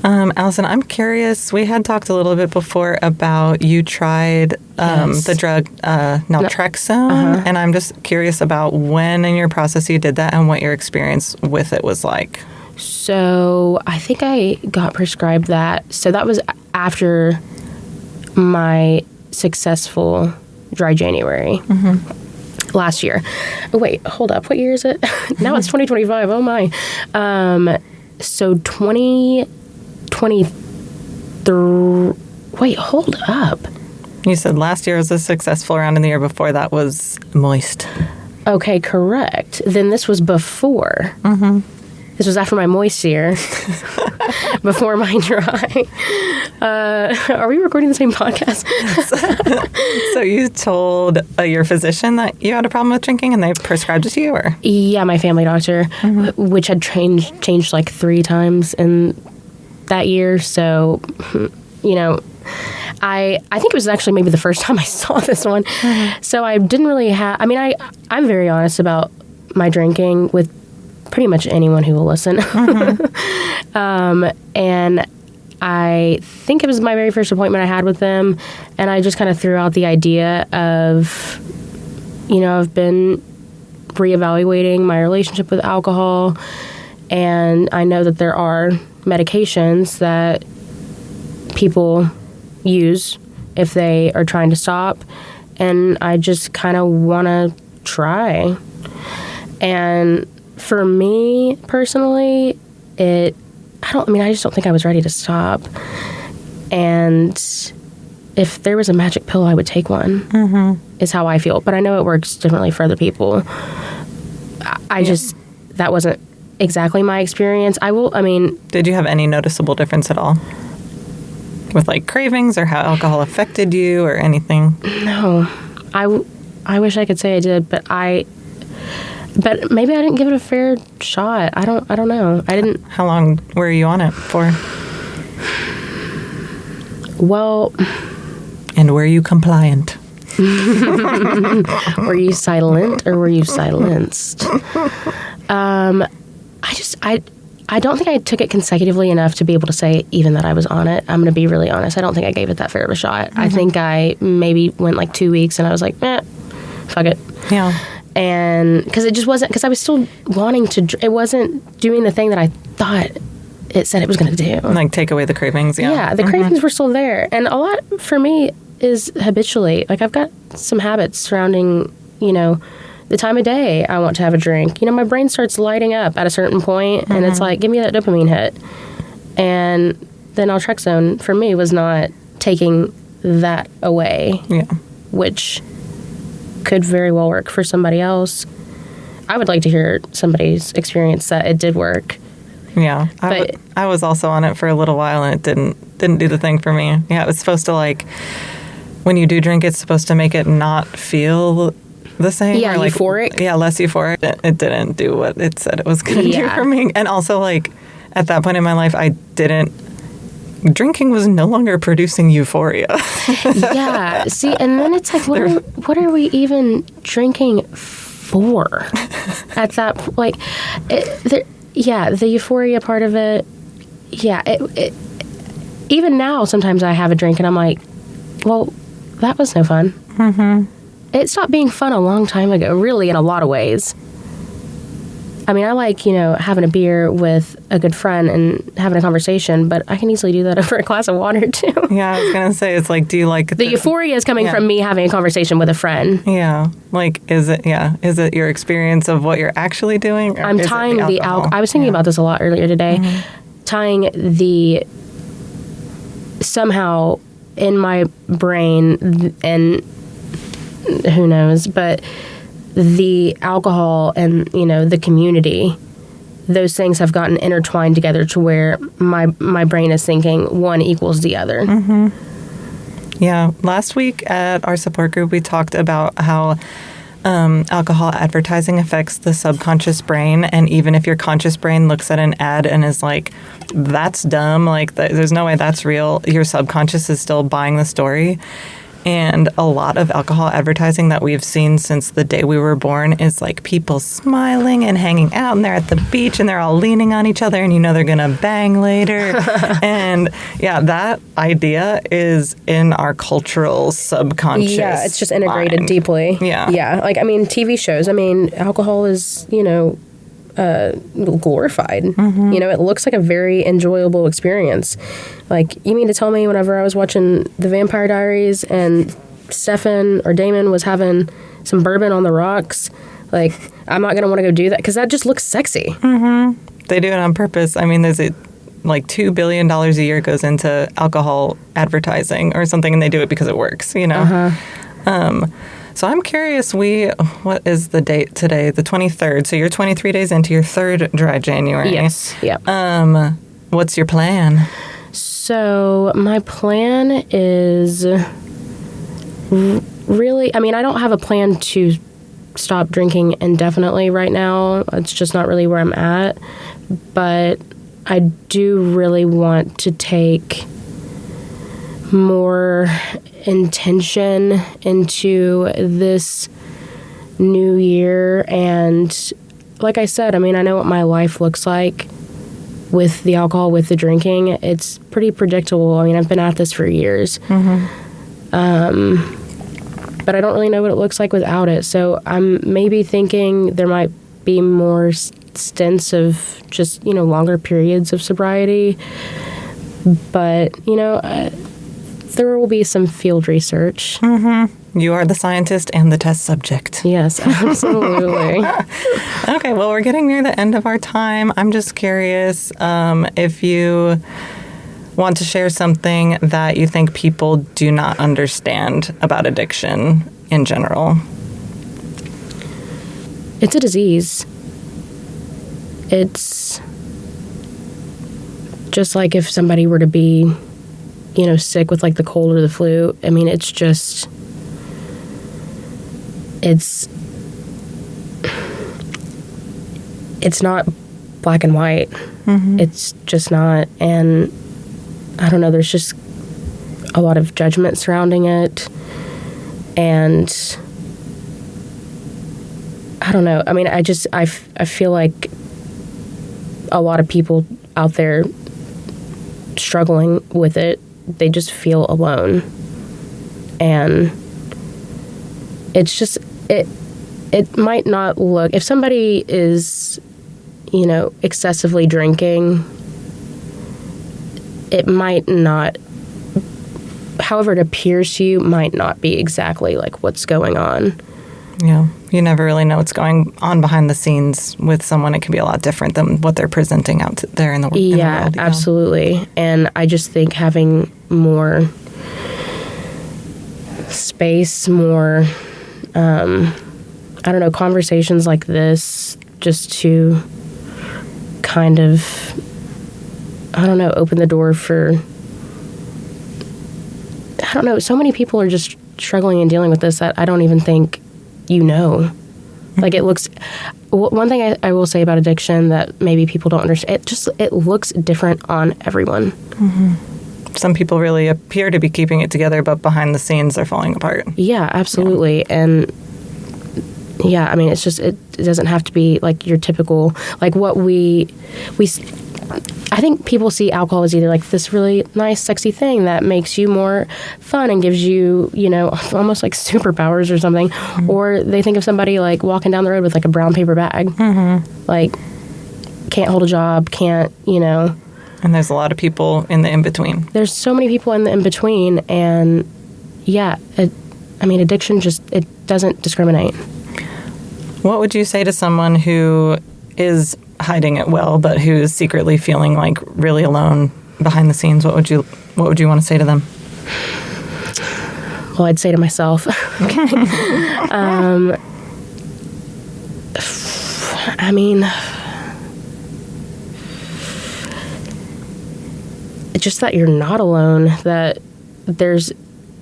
Alison, I'm curious. We had talked a little bit before about you tried the drug Naltrexone, and I'm just curious about when in your process you did that and what your experience with it was like. So I think I got prescribed that. So that was after my successful dry January last year. Oh, wait, hold up. What year is it? Now it's 2025. Oh, my. So 2023. Wait, hold up. You said last year was a successful round and the year before that was moist. Okay, correct. Then this was before. This was after my moist year, before my dry. Are we recording the same podcast? So you told your physician that you had a problem with drinking and they prescribed it to you? Or? Yeah, my family doctor, which had changed like 3 times in that year. So, you know, I think it was actually maybe the first time I saw this one. So I didn't really have, I mean, I'm very honest about my drinking with pretty much anyone who will listen. And I think it was my very first appointment I had with them, and I just kind of threw out the idea of, you know, I've been reevaluating my relationship with alcohol, and I know that there are medications that people use if they are trying to stop, and I just kind of want to try. And for me personally, I just don't think I was ready to stop. And if there was a magic pill, I would take one, is how I feel. But I know it works differently for other people. That wasn't exactly my experience. Did you have any noticeable difference at all? With like cravings or how alcohol affected you or anything? No. I wish I could say I did, but maybe I didn't give it a fair shot. I don't know. I didn't. How long were you on it for? Well. And were you compliant? Were you silent or were you silenced? I don't think I took it consecutively enough to be able to say even that I was on it. I'm going to be really honest. I don't think I gave it that fair of a shot. I think I maybe went like 2 weeks and I was like, fuck it. Yeah. And because it just wasn't, because I was still wanting to, it wasn't doing the thing that I thought it said it was going to do. Like take away the cravings, yeah. Yeah, the cravings were still there. And a lot for me is habitually, like I've got some habits surrounding, you know, the time of day I want to have a drink. You know, my brain starts lighting up at a certain point, and it's like, give me that dopamine hit. And the naltrexone for me was not taking that away. Yeah. Which could very well work for somebody else. I would like to hear somebody's experience that it did work. Yeah. I was also on it for a little while, and it didn't do the thing for me. Yeah, it was supposed to, like, when you do drink, it's supposed to make it not feel the same. Yeah, or like, euphoric. Yeah, less euphoric. It didn't do what it said it was going to do for me. And also, like, at that point in my life, drinking was no longer producing euphoria. Yeah. See, and then it's like, what are we even drinking for? At that, like, the euphoria part of it. Yeah. Even now, sometimes I have a drink and I'm like, well, that was no fun. Mm-hmm. It stopped being fun a long time ago, really, in a lot of ways. I mean, I like, having a beer with a good friend and having a conversation, but I can easily do that over a glass of water, too. Yeah, I was going to say, it's like, do you like... The euphoria is coming from me having a conversation with a friend. Yeah. Like, is it your experience of what you're actually doing? Or I'm tying the alcohol. I was thinking about this a lot earlier today. Mm-hmm. Tying somehow in my brain, and who knows, but the alcohol and, the community, those things have gotten intertwined together to where my brain is thinking one equals the other. Mm-hmm. Yeah. Last week at our support group, we talked about how alcohol advertising affects the subconscious brain. And even if your conscious brain looks at an ad and is like, that's dumb, like there's no way that's real, your subconscious is still buying the story. And a lot of alcohol advertising that we've seen since the day we were born is like people smiling and hanging out, and they're at the beach and they're all leaning on each other, and they're going to bang later. And yeah, that idea is in our cultural subconscious. Yeah, it's just integrated mind. Deeply. Yeah. Yeah. Like, TV shows, alcohol is, glorified. Mm-hmm. It looks like a very enjoyable experience. Like, you mean to tell me whenever I was watching The Vampire Diaries and Stefan or Damon was having some bourbon on the rocks, like, I'm not going to want to go do that because that just looks sexy. Mm-hmm. They do it on purpose. There's like $2 billion a year goes into alcohol advertising or something, and they do it because it works, Uh-huh. So I'm curious, what is the date today? The 23rd. So you're 23 days into your third dry January. Yes. Yeah. What's your plan? So my plan is really, I don't have a plan to stop drinking indefinitely right now. It's just not really where I'm at. But I do really want to take more intention into this new year. And like I said, I know what my life looks like with the alcohol, with the drinking. It's pretty predictable. I've been at this for years. Mm-hmm. But I don't really know what it looks like without it. So I'm maybe thinking there might be more stints of just, longer periods of sobriety. But, there will be some field research. Mm-hmm. You are the scientist and the test subject. Yes, absolutely. Okay, well, we're getting near the end of our time. I'm just curious if you want to share something that you think people do not understand about addiction in general. It's a disease. It's just like if somebody were to be sick with like the cold or the flu. It's just, it's not black and white. Mm-hmm. It's just not. And I don't know, there's just a lot of judgment surrounding it. And I don't know. I feel like a lot of people out there struggling with it, they just feel alone. And it's just, it might not look, if somebody is, excessively drinking, it might not, however it appears to you, might not be exactly like what's going on. Yeah. You never really know what's going on behind the scenes with someone. It can be a lot different than what they're presenting out there in the world. Yeah, absolutely. And I just think having more space, more, conversations like this, just to kind of, open the door for, so many people are just struggling and dealing with this that I don't even think like it looks, one thing I will say about addiction that maybe people don't understand, it looks different on everyone. Mm-hmm. Some people really appear to be keeping it together, but behind the scenes they're falling apart. Yeah, absolutely. Yeah. And yeah, it's just, it doesn't have to be like your typical, like what we I think people see alcohol as either like this really nice, sexy thing that makes you more fun and gives you, you know, almost like superpowers or something. Or they think of somebody like walking down the road with like a brown paper bag. Like, can't hold a job, can't, you know. And there's a lot of people in the in-between. There's so many people in the in-between. And yeah, addiction just, it doesn't discriminate. What would you say to someone who is hiding it well, but who's secretly feeling like really alone behind the scenes? What would you want to say to them? Well, I'd say to myself, just that you're not alone, that there's,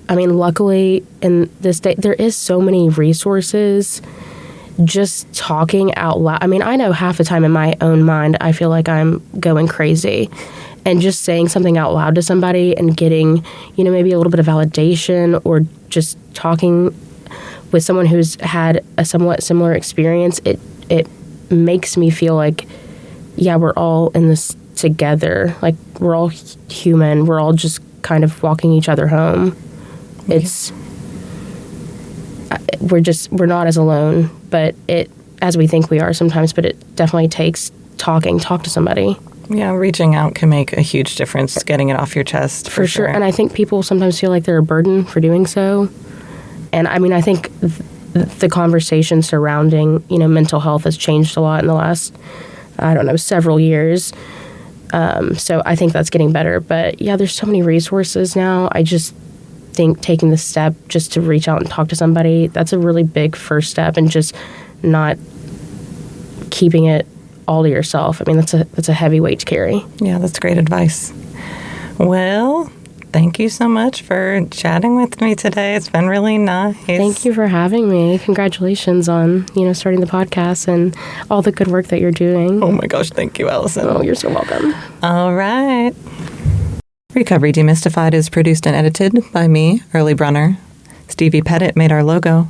luckily in this day, there is so many resources. Just talking out loud. I know half the time in my own mind, I feel like I'm going crazy. And just saying something out loud to somebody and getting, you know, maybe a little bit of validation, or just talking with someone who's had a somewhat similar experience, it makes me feel like, yeah, we're all in this together. Like, we're all human. We're all just kind of walking each other home. It's... we're not as alone, but as we think we are sometimes, but it definitely takes talk to somebody. Yeah, reaching out can make a huge difference, getting it off your chest. For sure. And I think people sometimes feel like they're a burden for doing so. And I think the conversation surrounding, you know, mental health has changed a lot in the last, several years. So I think that's getting better. But yeah, there's so many resources now. I just think taking the step just to reach out and talk to somebody, that's a really big first step, and just not keeping it all to yourself. That's a heavy weight to carry. Yeah, that's great advice. Well, thank you so much for chatting with me today. It's been really nice. Thank you for having me. Congratulations on, you know, starting the podcast and all the good work that you're doing. Oh my gosh, thank you, Alison. Oh, you're so welcome. All right. Recovery Demystified is produced and edited by me, Early Brunner. Stevie Petet made our logo.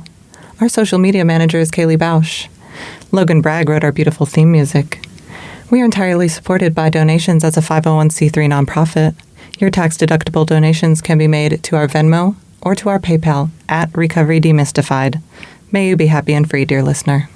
Our social media manager is Kaylee Bausch. Logan Bragg wrote our beautiful theme music. We are entirely supported by donations as a 501c3 nonprofit. Your tax-deductible donations can be made to our Venmo or to our PayPal at Recovery Demystified. May you be happy and free, dear listener.